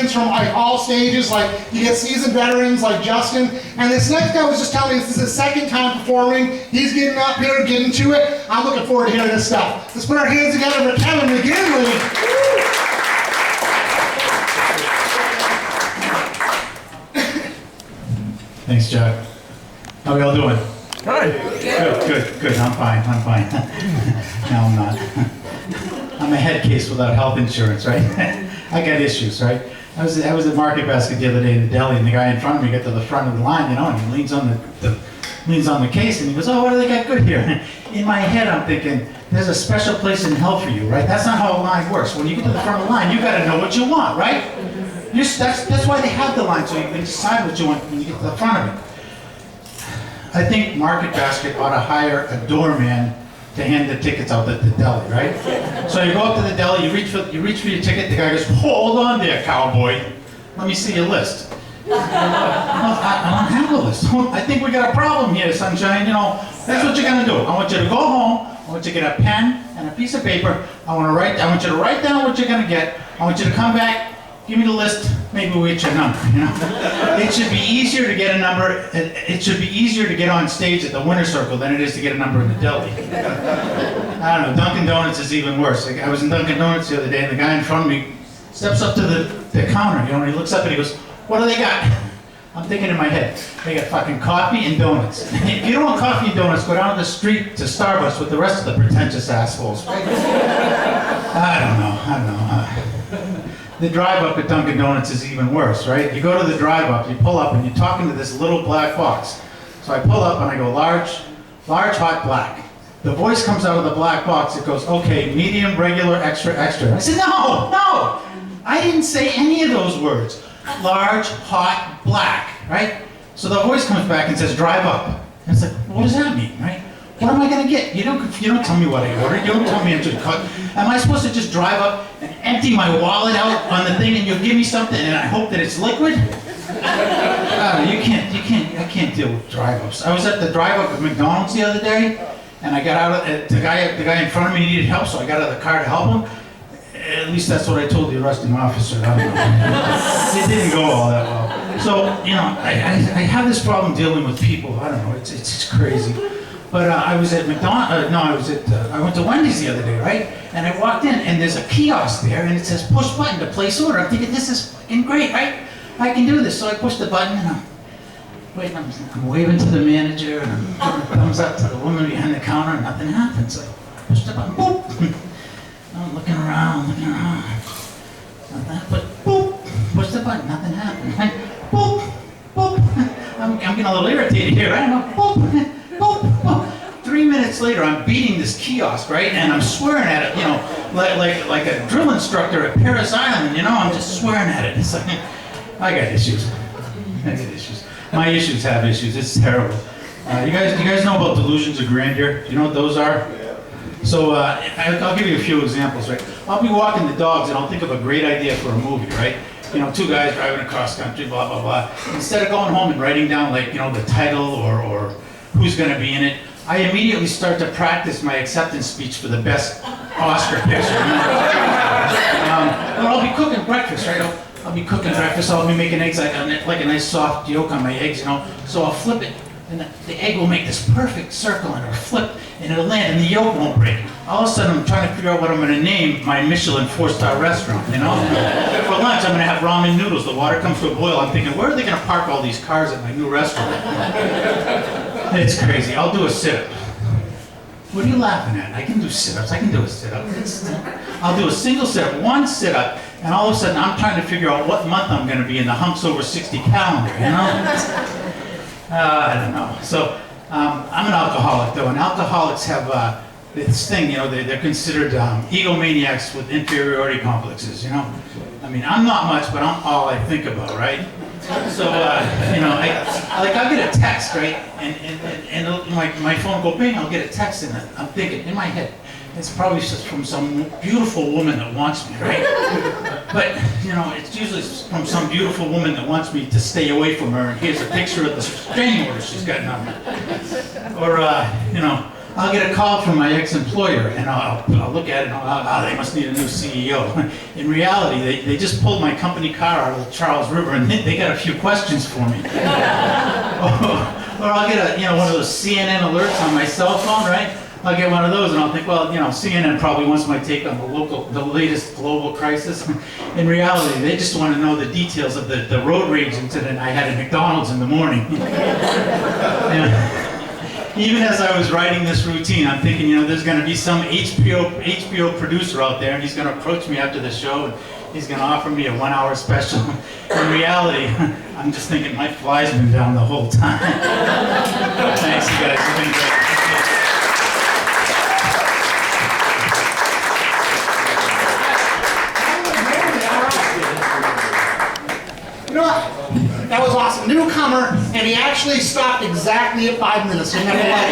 comedians from like all stages, like you get seasoned veterans like Justin, and this next guy was just telling me this is his second time performing. He's getting up here, getting to it. I'm looking forward to hearing this stuff. Let's put our hands together for Kevin McGinley. Thanks, Chuck. How are we all doing? Good. I'm fine. No, I'm not. I'm a head case without health insurance, right? I got issues, right? I was at Market Basket the other day in the deli, and the guy in front of me got to the front of the line, and he leans on the case, and he goes, "Oh, what do they got good here?" In my head, I'm thinking, there's a special place in hell for you, right? That's not how a line works. When you get to the front of the line, you got to know what you want, right? That's why they have the line, so you can decide what you want when you get to the front of it. I think Market Basket ought to hire a doorman to hand the tickets out at the deli, right? So you go up to the deli, you reach for your ticket, the guy goes, "Hold on there, cowboy. Let me see your list." No, I don't have a list. I think we got a problem here, sunshine. That's what you're gonna do. I want you to go home. I want you to get a pen and a piece of paper. I want you to write down what you're gonna get. I want you to come back. Give me the list, maybe we'll get your number, It should be easier to get a number, it should be easier to get on stage at the winner's circle than it is to get a number in the deli. I don't know, Dunkin' Donuts is even worse. I was in Dunkin' Donuts the other day, and the guy in front of me steps up to the counter, and he looks up and he goes, "What do they got?" I'm thinking in my head, they got fucking coffee and donuts. If you don't want coffee and donuts, go down the street to Starbucks with the rest of the pretentious assholes. I don't know. The drive-up at Dunkin' Donuts is even worse, right? You go to the drive-up, you pull up, and you're talking to this little black box. So I pull up and I go, large, hot, black. The voice comes out of the black box, it goes, "Okay, medium, regular, extra, extra." I said, no! I didn't say any of those words. Large, hot, black, right? So the voice comes back and says, "Drive up." And it's like, what does that mean, right? What am I gonna get? You don't tell me what I ordered. You don't tell me I should cut. Am I supposed to just drive up and empty my wallet out on the thing and you'll give me something and I hope that it's liquid? I can't deal with drive-ups. I was at the drive-up at McDonald's the other day, and I got out of the guy in front of me needed help, so I got out of the car to help him. At least that's what I told the arresting officer. I don't know. It didn't go all that well. So I have this problem dealing with people. I don't know. It's crazy. But I was at I went to Wendy's the other day, right? And I walked in, and there's a kiosk there, and it says push button to place order. I'm thinking, this is fucking great, right? I can do this. So I push the button, and I'm waving to the manager, and I'm giving thumbs up to the woman behind the counter, and nothing happens. So I push the button, boop. I'm looking around. But boop, push the button, nothing happened. Right? Boop. I'm getting a little irritated here, right? I'm boop. 3 minutes later, I'm beating this kiosk, right? And I'm swearing at it, like a drill instructor at Paris Island, I'm just swearing at it. It's like, I got issues. My issues have issues. It's terrible. You guys know about delusions of grandeur? Do you know what those are? So I'll give you a few examples, right? I'll be walking the dogs and I'll think of a great idea for a movie, right? Two guys driving across country, blah, blah, blah. Instead of going home and writing down the title or who's going to be in it, I immediately start to practice my acceptance speech for the best Oscar picture. I'll be cooking breakfast, right? I'll be cooking breakfast. I'll be making eggs like a nice soft yolk on my eggs, So I'll flip it, and the egg will make this perfect circle, and it'll flip, and it'll land, and the yolk won't break. All of a sudden, I'm trying to figure out what I'm going to name my Michelin 4-star restaurant. For lunch, I'm going to have ramen noodles. The water comes to a boil. I'm thinking, where are they going to park all these cars at my new restaurant? It's crazy. I'll do a sit-up. What are you laughing at? I can do sit-ups. I can do a sit-up. I'll do a single sit-up, one sit-up, and all of a sudden I'm trying to figure out what month I'm going to be in the Hunks Over 60 calendar, I don't know. So I'm an alcoholic, though, and alcoholics have this thing, they're considered egomaniacs with inferiority complexes, I'm not much, but I'm all I think about, right? So, I'll get a text, right? And my phone go bing, I'll get a text, and I'm thinking in my head, it's probably just from some beautiful woman that wants me, right? But, it's usually from some beautiful woman that wants me to stay away from her, and here's a picture of the restraining order she's gotten on me. I'll get a call from my ex-employer, and I'll look at it, and they must need a new CEO. In reality, they just pulled my company car out of the Charles River, and they got a few questions for me. Or I'll get one of those CNN alerts on my cell phone, right? I'll get one of those, and I'll think, well, CNN probably wants my take on the latest global crisis. In reality, they just want to know the details of the road rage incident I had at McDonald's in the morning. Even as I was writing this routine, I'm thinking, there's going to be some HBO producer out there, and he's going to approach me after the show, and he's going to offer me a 1-hour special. In reality, I'm just thinking my fly's been down the whole time. Thanks, you guys. You've been great. You know what? That was awesome. Newcomer, and he actually stopped exactly at 5 minutes. So never like